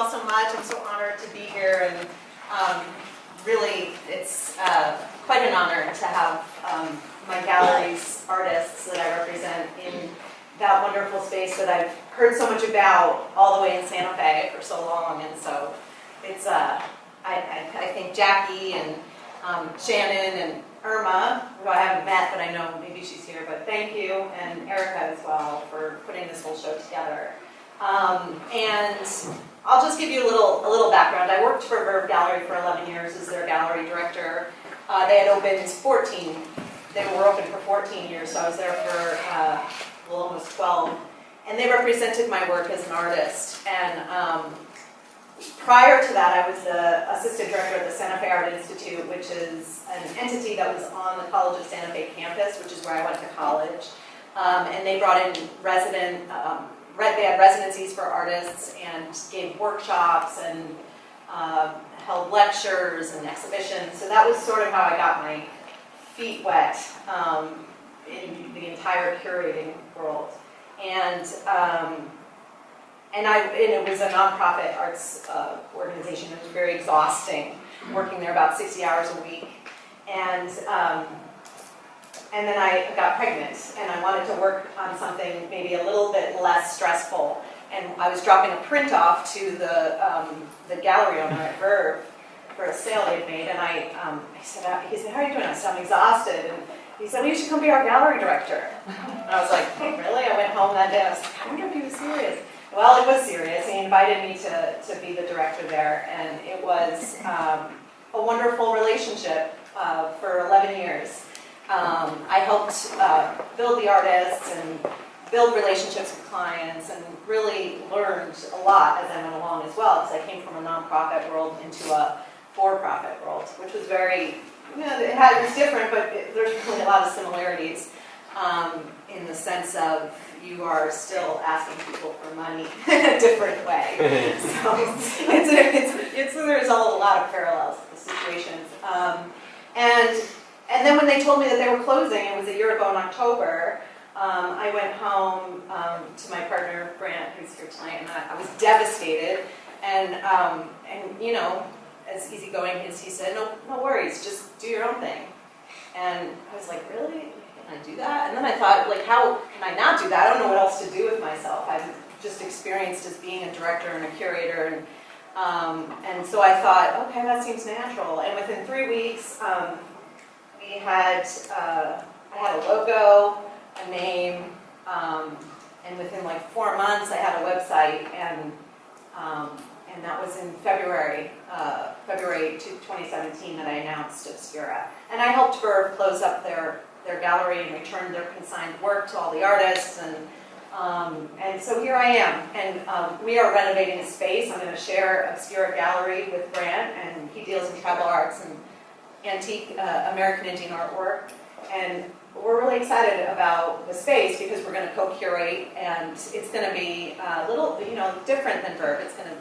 all so much. I'm so honored to be here, and really, it's quite an honor to have my gallery's artists that I represent in that wonderful space that I've heard so much about all the way in Santa Fe for so long. And so it's, I think Jackie and Shannon and Irma, who I haven't met, but I know maybe she's here, but thank you, and Erica as well for putting this whole show together. And I'll just give you a little background. I worked for Verve Gallery for 11 years as their gallery director. They had opened 14. They were open for 14 years, so I was there for almost 12. And they represented my work as an artist. And prior to that, I was the assistant director at the Santa Fe Art Institute, which is an entity that was on the College of Santa Fe campus, which is where I went to college. And they brought in they had residencies for artists and gave workshops and held lectures and exhibitions. So that was sort of how I got my feet wet in the entire curating world. And it was a nonprofit arts organization. It was very exhausting, working there about 60 hours a week. And then I got pregnant, and I wanted to work on something maybe a little bit less stressful. And I was dropping a print off to the gallery owner at Verve for a sale he had made, and he said, "How are you doing?" I said, "I'm exhausted." And he said, "Well, you should come be our gallery director." And I was like, "Oh, really?" I went home that day, I was like, "I wonder if he was serious." Well, it was serious. He invited me to be the director there, and it was a wonderful relationship for 11 years. I helped build the artists and build relationships with clients, and really learned a lot as I went along as well, because I came from a nonprofit world into a for-profit world, which was very, it was different, but there's really a lot of similarities in the sense of you are still asking people for money in a different way. So there's a lot of parallels to the situations. And then when they told me that they were closing, it was a year ago in October, I went home to my partner, Grant, who's here tonight, and I was devastated. And as easygoing as he said, no worries, just do your own thing. And I was like, really? Can I do that? And then I thought, like, how can I not do that? I don't know what else to do with myself. I'm just experienced as being a director and a curator. And so I thought, okay, that seems natural. And within 3 weeks, I had a logo, a name, and within like 4 months I had a website, and that was in February 2017 that I announced Obscura. And I helped Verve close up their gallery and return their consigned work to all the artists, and so here I am. And we are renovating a space. I'm going to share Obscura Gallery with Grant, and he deals in tribal arts and antique American Indian artwork. And we're really excited about the space because we're going to co-curate, and it's going to be a little, different than Verve. It's going to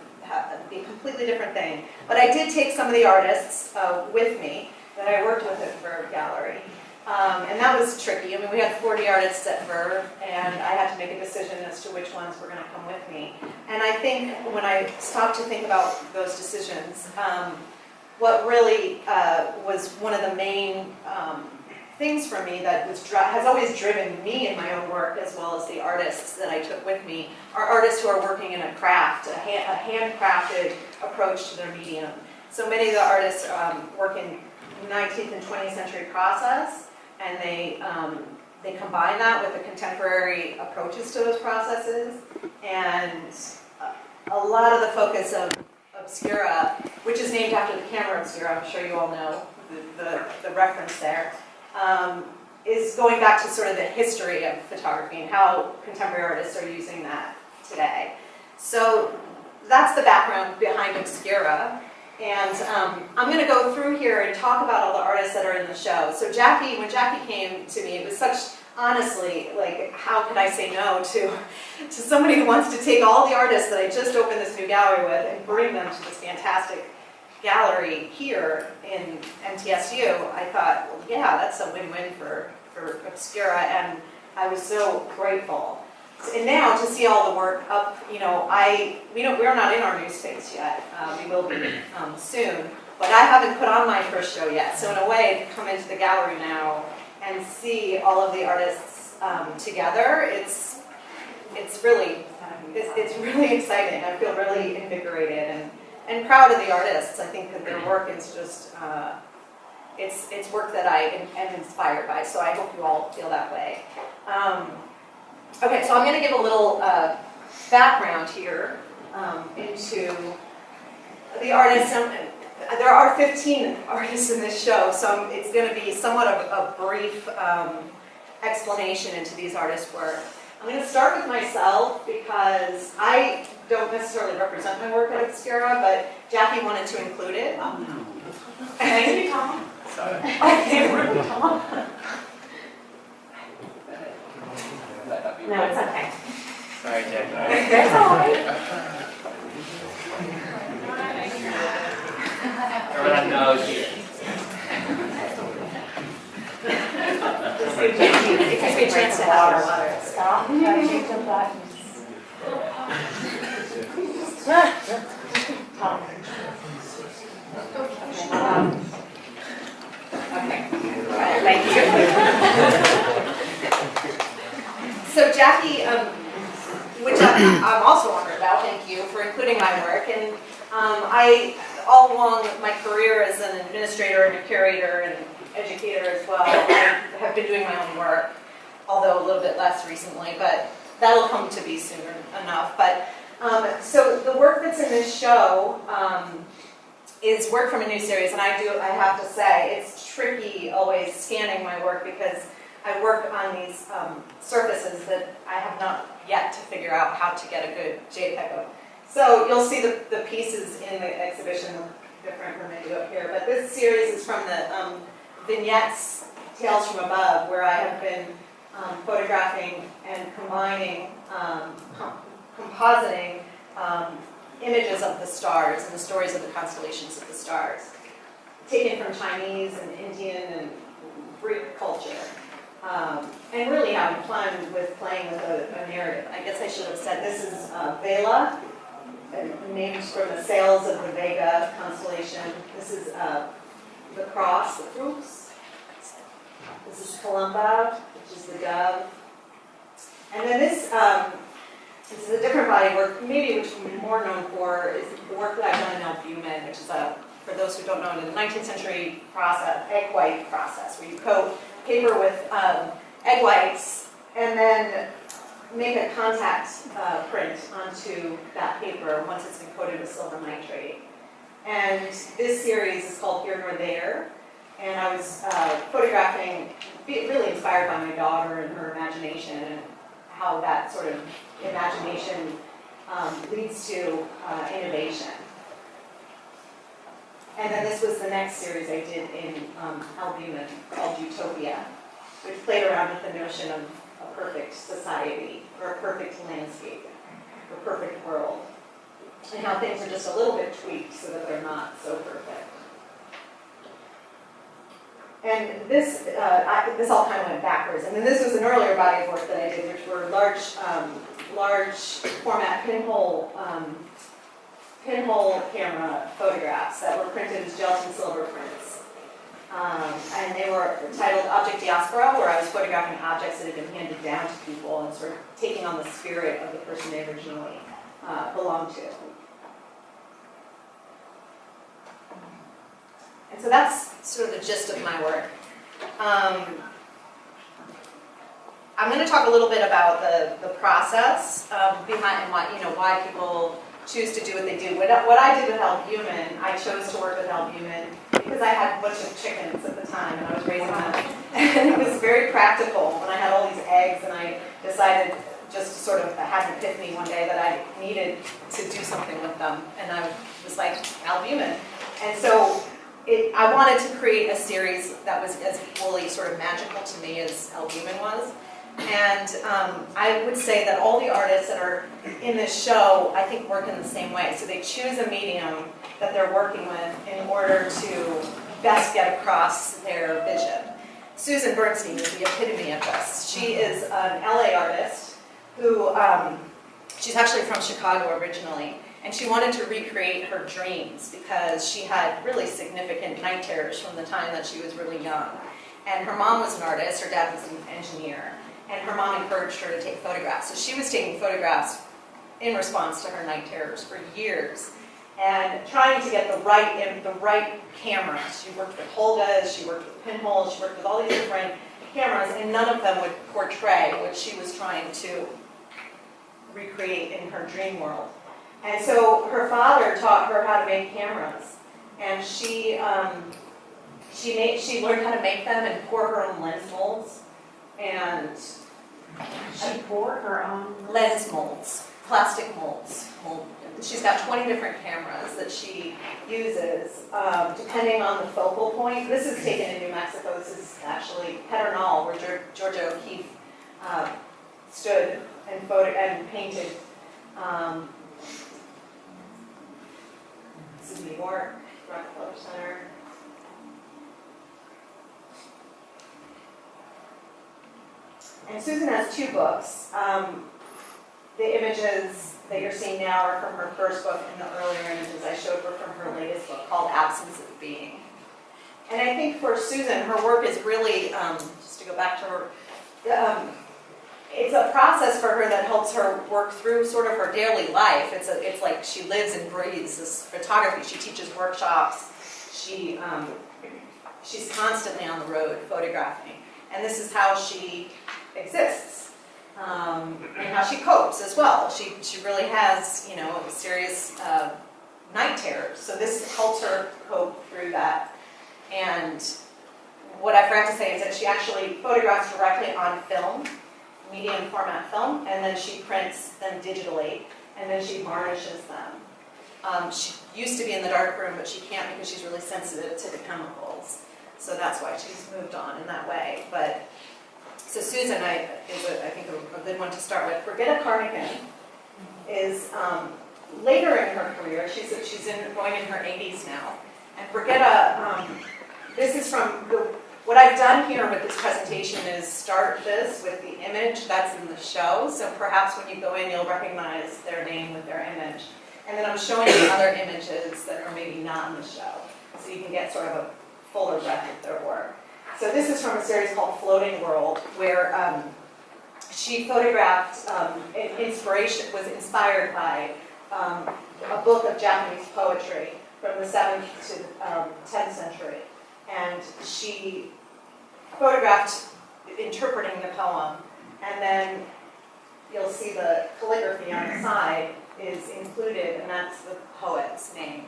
be a completely different thing. But I did take some of the artists with me that I worked with at Verve Gallery. And that was tricky. I mean, we had 40 artists at Verve, and I had to make a decision as to which ones were going to come with me. And I think when I stopped to think about those decisions, what really was one of the main things for me that has always driven me in my own work, as well as the artists that I took with me, are artists who are working in a craft, a handcrafted approach to their medium. So many of the artists work in 19th and 20th century process, and they combine that with the contemporary approaches to those processes. And a lot of the focus of Obscura, which is named after the camera Obscura, I'm sure you all know the reference there, is going back to sort of the history of photography and how contemporary artists are using that today. So that's the background behind Obscura. And I'm going to go through here and talk about all the artists that are in the show. So when Jackie came to me, it was such, honestly, like, how could I say no to somebody who wants to take all the artists that I just opened this new gallery with and bring them to this fantastic gallery here in MTSU. I thought, well, yeah, that's a win-win for Obscura, and I was so grateful. And now to see all the work up, we're not in our new space yet. We will be soon, but I haven't put on my first show yet. So in a way, to come into the gallery now and see all of the artists together, it's really exciting. I feel really invigorated and proud of the artists. I think that their work is just it's work that I am inspired by. So I hope you all feel that way. Okay, so I'm going to give a little background here into the artists. There are 15 artists in this show, so it's going to be somewhat of a brief explanation into these artists' work. I'm going to start with myself because I don't necessarily represent my work at Obscura, but Jackie wanted to include it. Thank you, Tom. Sorry. Okay, Tom. No, it's okay. Sorry, Jack. That's all right. Everyone knows you. It gives me a chance to have our water. Stop. Change the buttons. Okay. Thank you. So Jackie, which I'm also honored about, thank you for including my work. And I, all along my career as an administrator and a curator and educator as well, I have been doing my own work, although a little bit less recently, but that'll come to be soon enough. But so the work that's in this show is work from a new series, and I have to say, it's tricky always scanning my work because I work on these surfaces that I have not yet to figure out how to get a good JPEG of. So you'll see the pieces in the exhibition different than they do up here, but this series is from the vignettes, Tales from Above, where I have been photographing and combining, compositing images of the stars and the stories of the constellations of the stars, taken from Chinese and Indian and Greek culture. And really having fun with playing with a narrative. I guess I should have said this is Vela, named from the sails of the Vega constellation. This is the cross, the Crux. This is Columba, which is the dove. And then this is a different body of work, maybe which I'm more known for is the work that I've done in albumen, which is for those who don't know, the 19th century process, egg white process, where you coat paper with egg whites and then make a contact print onto that paper once it's been coated with silver nitrate. And this series is called Here Nor There, and I was photographing, really inspired by my daughter and her imagination and how that sort of imagination leads to innovation. And then this was the next series I did in albumen called Utopia, which played around with the notion of a perfect society or a perfect landscape, a perfect world, and how things are just a little bit tweaked so that they're not so perfect. And this, this all kind of went backwards. And then this was an earlier body of work that I did, which were large format pinhole camera photographs that were printed as gelatin silver prints. And they were titled Object Diaspora, where I was photographing objects that had been handed down to people and sort of taking on the spirit of the person they originally belonged to. And so that's sort of the gist of my work. I'm going to talk a little bit about the process behind why people choose to do what they do. What I did with albumen, I chose to work with albumen because I had a bunch of chickens at the time and I was raising them. And it was very practical when I had all these eggs and I decided just to sort of have an epiphany one day that I needed to do something with them. And I was like, albumen. And so I wanted to create a series that was as equally sort of magical to me as albumen was. And I would say that all the artists that are in this show, I think, work in the same way. So they choose a medium that they're working with in order to best get across their vision. Susan Burnstine is the epitome of this. She is an LA artist who, she's actually from Chicago originally, and she wanted to recreate her dreams because she had really significant night terrors from the time that she was really young. And her mom was an artist, her dad was an engineer, and her mom encouraged her to take photographs. So she was taking photographs in response to her night terrors for years, and trying to get the right camera. She worked with Holgas, she worked with pinholes, she worked with all these different cameras, and none of them would portray what she was trying to recreate in her dream world. And so her father taught her how to make cameras, and she learned how to make them and pour her own lens molds, and She poured her own. lens molds, plastic molds. She's got 20 different cameras that she uses, depending on the focal point. This is taken in New Mexico. This is actually Pedernal, where Georgia O'Keeffe stood and painted. This is New York, Rockefeller Center. And Susan has 2 books. The images that you're seeing now are from her first book, and the earlier images I showed were from her latest book called Absence of Being. And I think for Susan, her work is really, just to go back to her, it's a process for her that helps her work through sort of her daily life. It's like she lives and breathes this photography. She teaches workshops. She's constantly on the road photographing. And this is how she exists, and how she copes as well. She really has, serious night terrors. So this helps her cope through that. And what I forgot to say is that she actually photographs directly on film, medium format film, and then she prints them digitally, and then she varnishes them. She used to be in the dark room, but she can't because she's really sensitive to the chemicals. So that's why she's moved on in that way. So Susan is, I think, a good one to start with. Brigitta Carnigan is later in her career. She's going in her 80s now. And Brigitta, this is from what I've done here with this presentation is start this with the image that's in the show. So perhaps when you go in, you'll recognize their name with their image. And then I'm showing you other images that are maybe not in the show, so you can get sort of a fuller breadth of their work. So this is from a series called Floating World, where she photographed, was inspired by a book of Japanese poetry from the 7th to 10th century. And she photographed interpreting the poem, and then you'll see the calligraphy on the side is included, and that's the poet's name.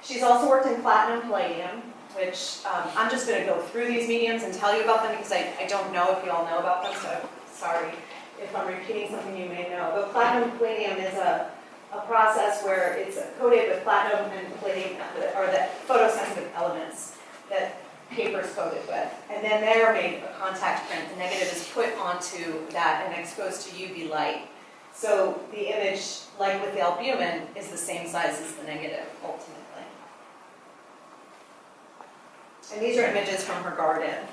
She's also worked in platinum palladium, which I'm just going to go through these mediums and tell you about them because I don't know if you all know about them, so sorry if I'm repeating something you may know. But platinum palladium is a process where it's coated with platinum and palladium, or the photosensitive elements that paper is coated with. And then they're made a contact print. The negative is put onto that and exposed to UV light. So the image, like with the albumin, is the same size as the negative, ultimately. And these are images from her garden.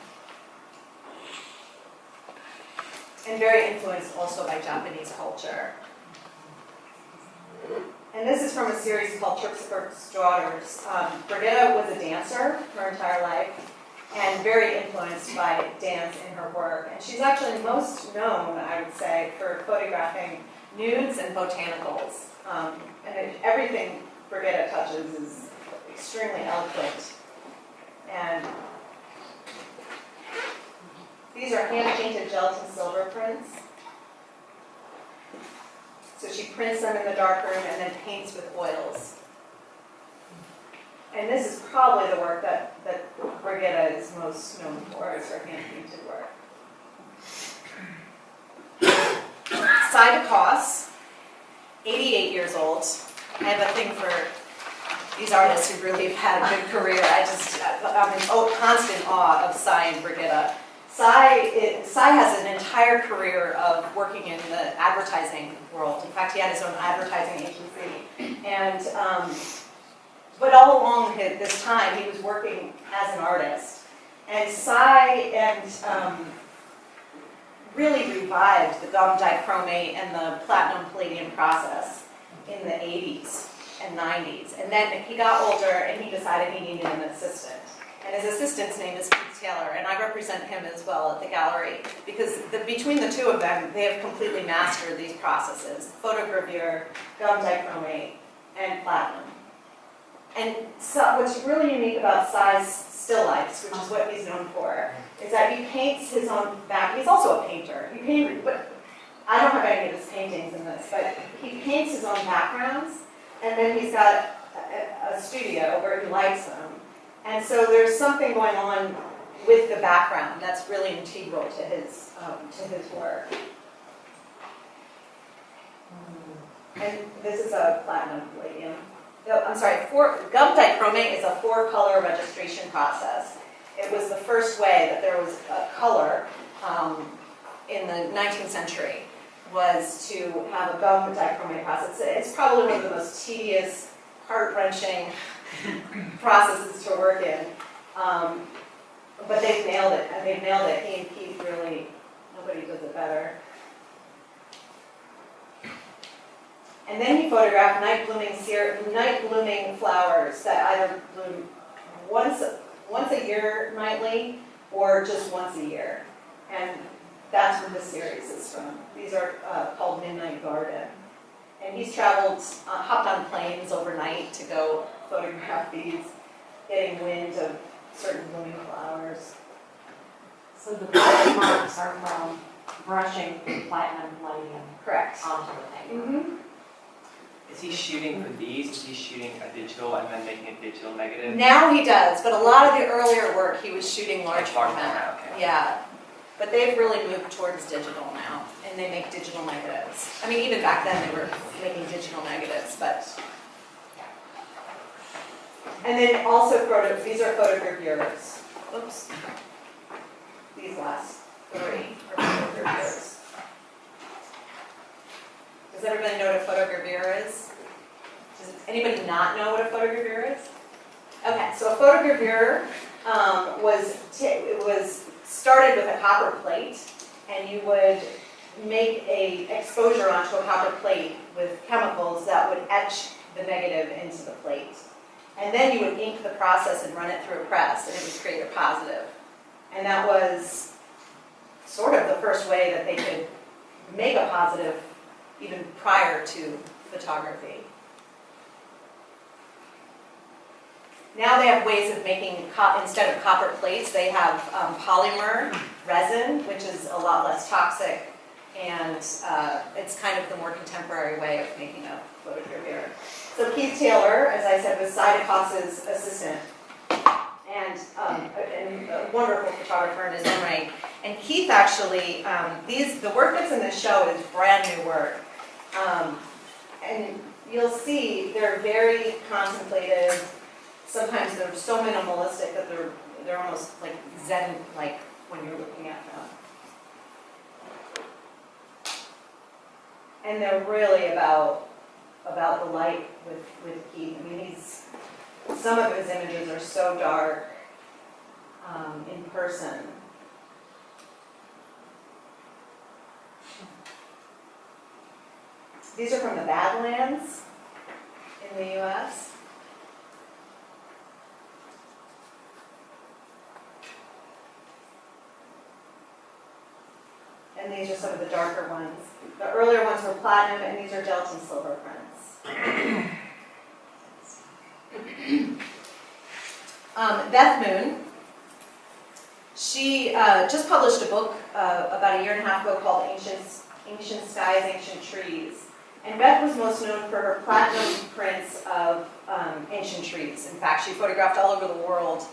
And very influenced also by Japanese culture. And this is from a series called Terpsichore's Daughters. Brigitta was a dancer her entire life and very influenced by dance in her work. And she's actually most known, I would say, for photographing nudes and botanicals. And everything Brigitta touches is extremely eloquent. And these are hand-painted gelatin silver prints. So she prints them in the darkroom and then paints with oils. And this is probably the work that Brigitta is most known for, is her hand-painted work. Cy DeCosse, 88 years old. I have a thing for these artists who really have had a good career. I'm in constant awe of Cy and Brigitta. Cy has an entire career of working in the advertising world. In fact, he had his own advertising agency. And, but all along this time, he was working as an artist. And Cy really revived the gum dichromate and the platinum palladium process in the 80s and 90s. And then he got older and he decided he needed an assistant. And his assistant's name is Keith Taylor, and I represent him as well at the gallery because between the two of them, they have completely mastered these processes: photogravure, gum dichromate, and platinum. And so what's really unique about Cy's still lifes, which is what he's known for, is that he paints his own back. He's also a painter. He painted, but I don't have any of his paintings in this, but he paints his own backgrounds, and then he's got a studio where he lights them. And so there's something going on with the background that's really integral to his work. And this is a platinum palladium. I'm sorry, gum dichromate is a 4-color registration process. It was the first way that there was a color in the 19th century, was to have a gum dichromate process. It's probably one of the most tedious, heart-wrenching processes to work in. But they've nailed it, and they've nailed it. He and Keith really, nobody does it better. And then he photographed night blooming flowers that either bloom once a year nightly or just once a year. And that's where this series is from. These are called Midnight Garden. And he's traveled, hopped on planes overnight to go photograph these, getting wind of certain blooming flowers. So the black marks are from brushing the platinum palladium Correct. onto the paper. Mm-hmm. Is he shooting for these? Is he shooting a digital and then making a digital negative? Now he does, but a lot of the earlier work he was shooting large format. Okay. Yeah, but they've really moved towards digital now, and they make digital negatives. I mean, even back then they were making digital negatives, but. And then also these are photogravures. Oops. These last 3 are photogravures. Does everybody know what a photogravure is? Does anybody not know what a photogravure is? Okay, so a photogravure was started with a copper plate, and you would make a exposure onto a copper plate with chemicals that would etch the negative into the plate. And then you would ink the process and run it through a press, and it would create a positive. And that was sort of the first way that they could make a positive even prior to photography. Now they have ways of making, instead of copper plates, they have polymer resin, which is a lot less toxic, and it's kind of the more contemporary way of making a photogravure. So Keith Taylor, as I said, was Cy DeCosse's assistant, and a wonderful photographer in his own right. And Keith actually, the work that's in this show is brand new work. And you'll see they're very contemplative. Sometimes they're so minimalistic that they're almost like Zen-like when you're looking at them. And they're really about the light with Keith. I mean, some of his images are so dark in person. These are from the Badlands in the U.S. And these are some of the darker ones. The earlier ones were platinum, and these are delta and silver prints. Beth Moon, she just published a book about a year and a half ago called Ancient Skies, Ancient Trees. And Beth was most known for her platinum prints of ancient trees. In fact, she photographed all over the world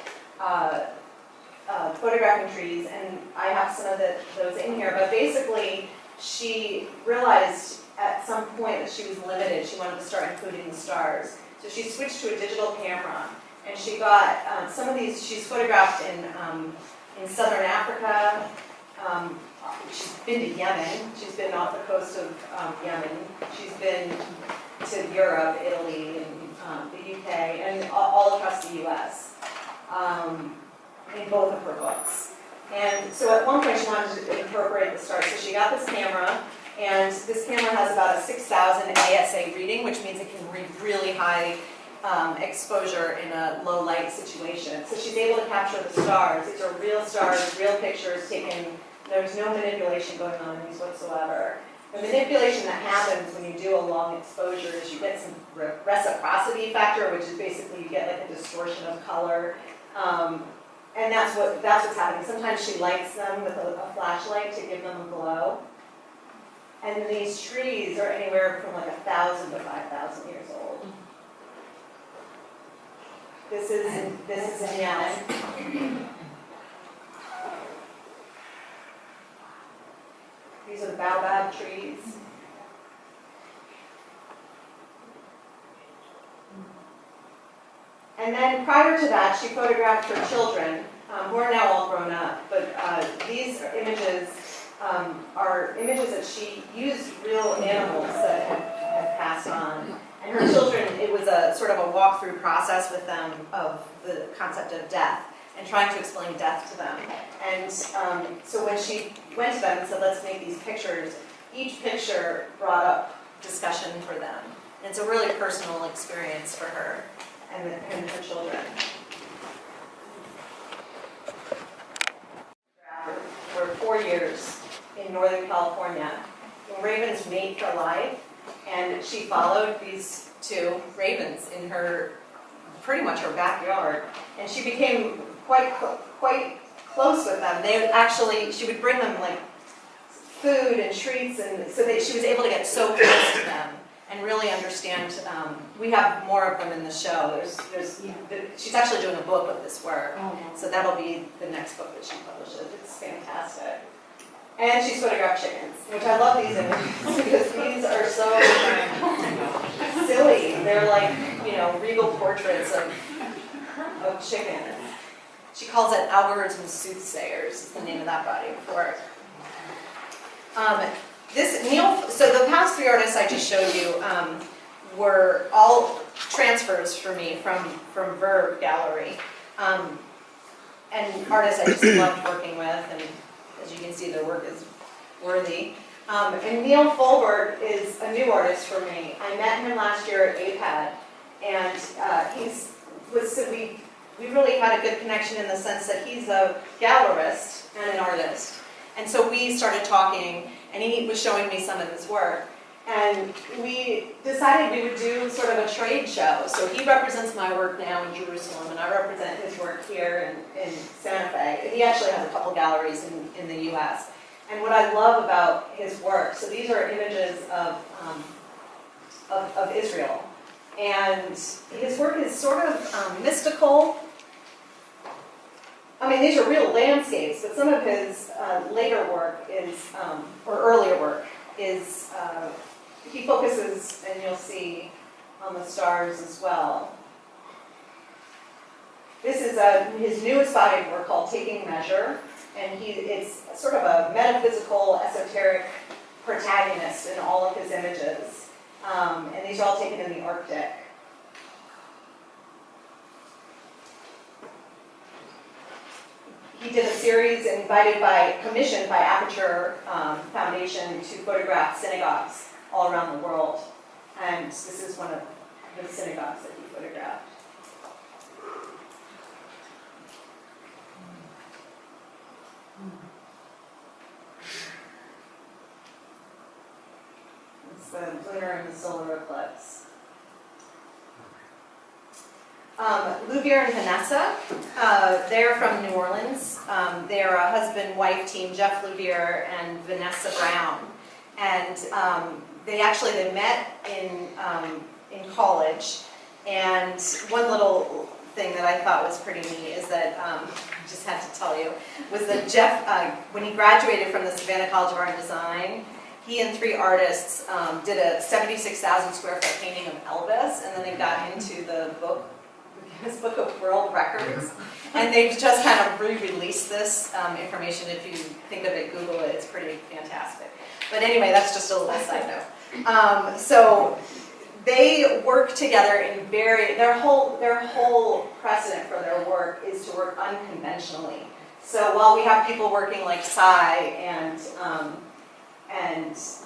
photographing trees, and I have some of those in here. But basically, she realized at some point that she was limited. She wanted to start including the stars. So she switched to a digital camera, and she got some of these. She's photographed in southern Africa. She's been to Yemen. She's been off the coast of Yemen. She's been to Europe, Italy, and the UK, and all across the US. in both of her books. And so at one point she wanted to incorporate the stars. So she got this camera, and this camera has about a 6,000 ASA reading, which means it can read really high exposure in a low light situation. So she's able to capture the stars. These are real stars, real pictures taken. There's no manipulation going on in these whatsoever. The manipulation that happens when you do a long exposure is you get some reciprocity factor, which is basically you get like a distortion of color. And that's what's happening. Sometimes she lights them with a flashlight to give them a glow. And these trees are anywhere from like 1,000 to 5,000 years old. This is Yemen. These are the baobab trees. And then prior to that, she photographed her children, who are now all grown up. But these images are images that she used real animals that had passed on. And her children, it was a sort of a walk-through process with them of the concept of death and trying to explain death to them. And so when she went to them and said, let's make these pictures, each picture brought up discussion for them. And it's a really personal experience for her and her children. For 4 years in Northern California, ravens mate for life, and she followed these 2 ravens in her, pretty much her backyard, and she became quite close with them. She would bring them like food and treats, and so that she was able to get so close to them and really understand. We have more of them in the show. She's actually doing a book of this work, so that'll be the next book that she publishes. It's fantastic. And she's photographed chickens, which I love these images because these are so silly. They're like, regal portraits of chickens. She calls it Algorithms Soothsayers, is the name of that body of work. So the past 3 artists I just showed you were all transfers for me from Verve Gallery. And artists I just loved working with, and as you can see, their work is worthy. And Neil Folberg is a new artist for me. I met him last year at APAD, and we really had a good connection in the sense that he's a gallerist and an artist. And so we started talking, and he was showing me some of his work. And we decided we would do sort of a trade show. So he represents my work now in Jerusalem, and I represent his work here in Santa Fe. He actually has a couple galleries in the US. And what I love about his work, so these are images of Israel. And his work is sort of mystical. I mean, these are real landscapes, but some of his later work or earlier work is, he focuses, and you'll see, on the stars as well. This is his newest body of work called Taking Measure, and it's sort of a metaphysical, esoteric protagonist in all of his images. And these are all taken in the Arctic. He did a series commissioned by Aperture Foundation to photograph synagogues all around the world. And this is one of the synagogues that he photographed. It's the lunar and the solar eclipse. Louvier and Vanessa, they're from New Orleans. They're a husband-wife team, Jeff Louvier and Vanessa Brown. And they met in college. And one little thing that I thought was pretty neat is that, just had to tell you, was that Jeff, when he graduated from the Savannah College of Art and Design, he and 3 artists did a 76,000 square foot painting of Elvis, and then they got into the Guinness Book of World Records, and they've just kind of re-released this information. If you think of it, Google it, it's pretty fantastic. But anyway, that's just a little side note. So they work together in their whole precedent for their work is to work unconventionally. So while we have people working like Cy and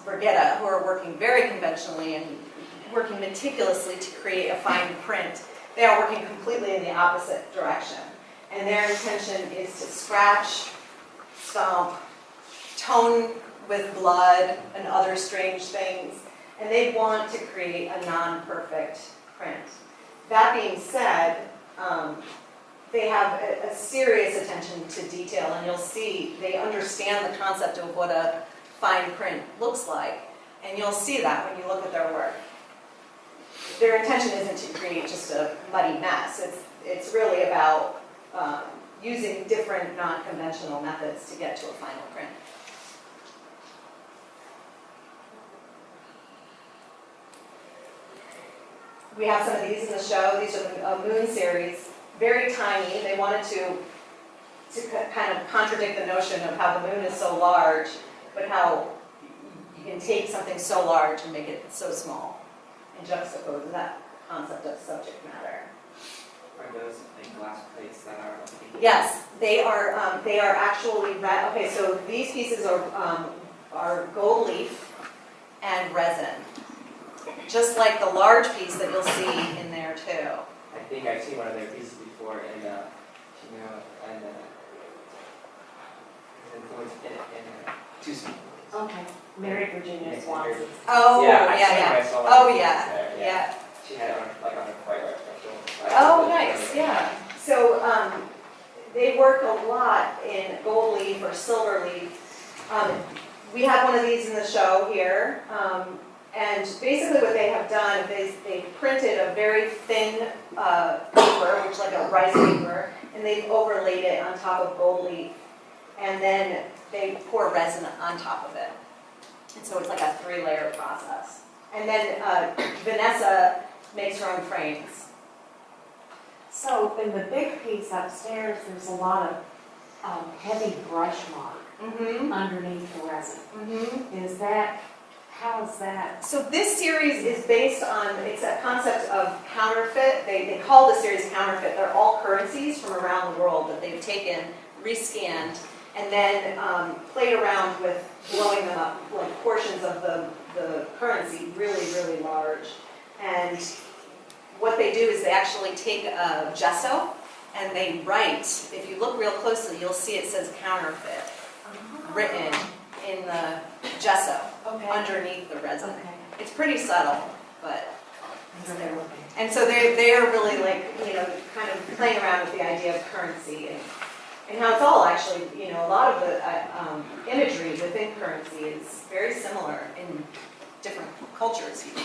Brigitta, who are working very conventionally and working meticulously to create a fine print, they are working completely in the opposite direction. And their intention is to scratch, stomp, tone with blood and other strange things, and they want to create a non-perfect print. That being said, they have a serious attention to detail, and you'll see they understand the concept of what a fine print looks like, and you'll see that when you look at their work. Their intention isn't to create just a muddy mess. It's really about using different non-conventional methods to get to a final print. We have some of these in the show. These are the Moon series, very tiny. They wanted to kind of contradict the notion of how the moon is so large, but how you can take something so large and make it so small and juxtapose that concept of subject matter. Are those like glass plates that are? Yes, they are actually red. Okay, so these pieces are gold leaf and resin, just like the large piece that you'll see in there too. I think I've seen one of their pieces before, and two spoons. Okay, Mary Virginia Swanson. Oh, Yeah, yeah. I saw one Oh, of these yeah, there, yeah. She had it on her quite right. Oh, nice, yeah. So they work a lot in gold leaf or silver leaf. We have one of these in the show here. And basically what they have done, they printed a very thin paper, which is like a rice paper, and they've overlaid it on top of gold leaf. And then they pour resin on top of it. And so it's like a 3-layer process. And then Vanessa makes her own frames. So in the big piece upstairs, there's a lot of heavy brush mark underneath the resin. How is that? So this series is based on, it's a concept of counterfeit. They call the series counterfeit. They're all currencies from around the world that they've taken, rescanned, and then played around with blowing them up, like portions of the currency, really, really large. And what they do is they actually take a gesso and they write, if you look real closely, you'll see it says counterfeit written in the gesso underneath the resin. Okay. It's pretty subtle, but it's there. And so they are really like, kind of playing around with the idea of currency and how it's all actually, a lot of the imagery within currency is very similar in different cultures even.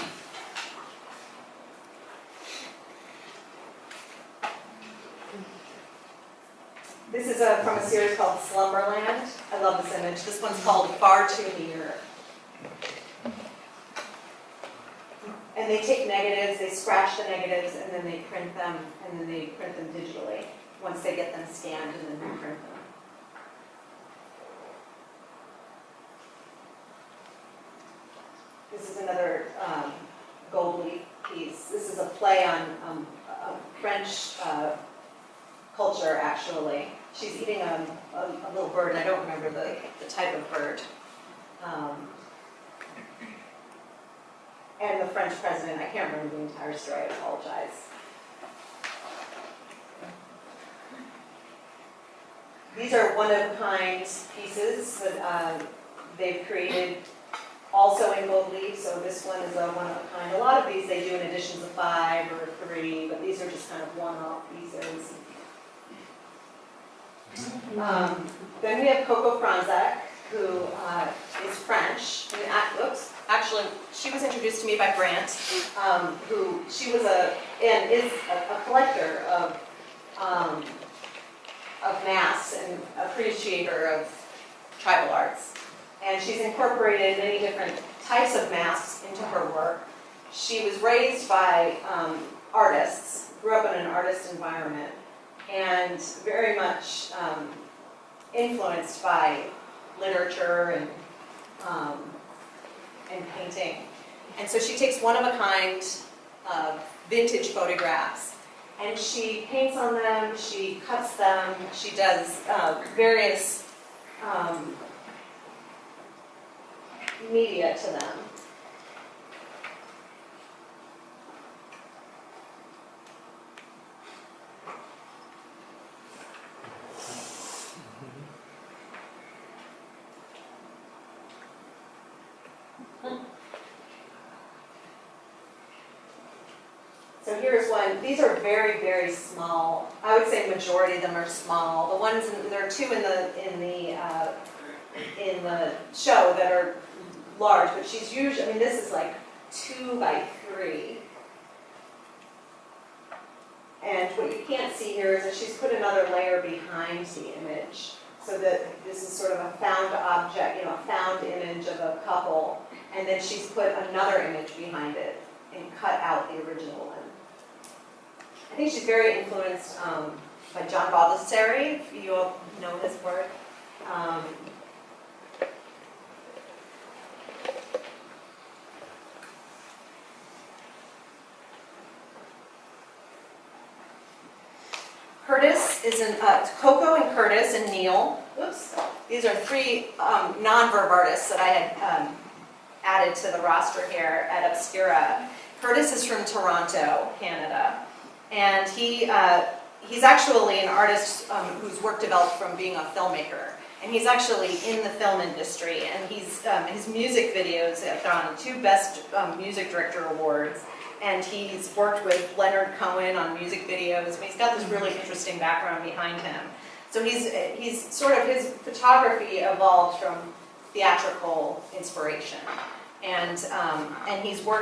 This is from a series called Slumberland. I love this image. This one's called Far Too Near. And they take negatives, they scratch the negatives, and then they print them, and then they print them digitally once they get them scanned and then reprint them. This is another gold leaf piece. This is a play on French culture, actually. She's eating a little bird, and I don't remember the type of bird. And the French president, I can't remember the entire story, I apologize. These are one-of-a-kind pieces that they've created also in gold leaf, so this one is a one-of-a-kind. A lot of these they do in editions of 5 or 3, but these are just kind of one-off pieces. Then we have Coco Franzak, who is French. Actually, she was introduced to me by Grant, who she was and is a collector of masks and appreciator of tribal arts. And she's incorporated many different types of masks into her work. She was raised by artists, grew up in an artist environment, and very much influenced by literature and painting. And so she takes one-of-a-kind vintage photographs, and she paints on them, she cuts them, she does various media to them. So here's one. These are very, very small. I would say majority of them are small. The ones there are two in the show that are large, but she's usually. I mean, this is like 2 by 3. And what you can't see here is that she's put another layer behind the image, so that this is sort of a found object, a found image of a couple, and then she's put another image behind it and cut out the original one. I think she's very influenced by John Baldessari, if you all know his work. Curtis is in, Coco and Curtis and Neil. Oops. These are 3 non-verb artists that I had added to the roster here at Obscura. Curtis is from Toronto, Canada. And he's actually an artist whose work developed from being a filmmaker. And he's actually in the film industry. And his music videos have gotten 2 Best Music Director awards. And he's worked with Leonard Cohen on music videos. He's got this really interesting background behind him. So he's sort of, his photography evolved from theatrical inspiration. And he's worked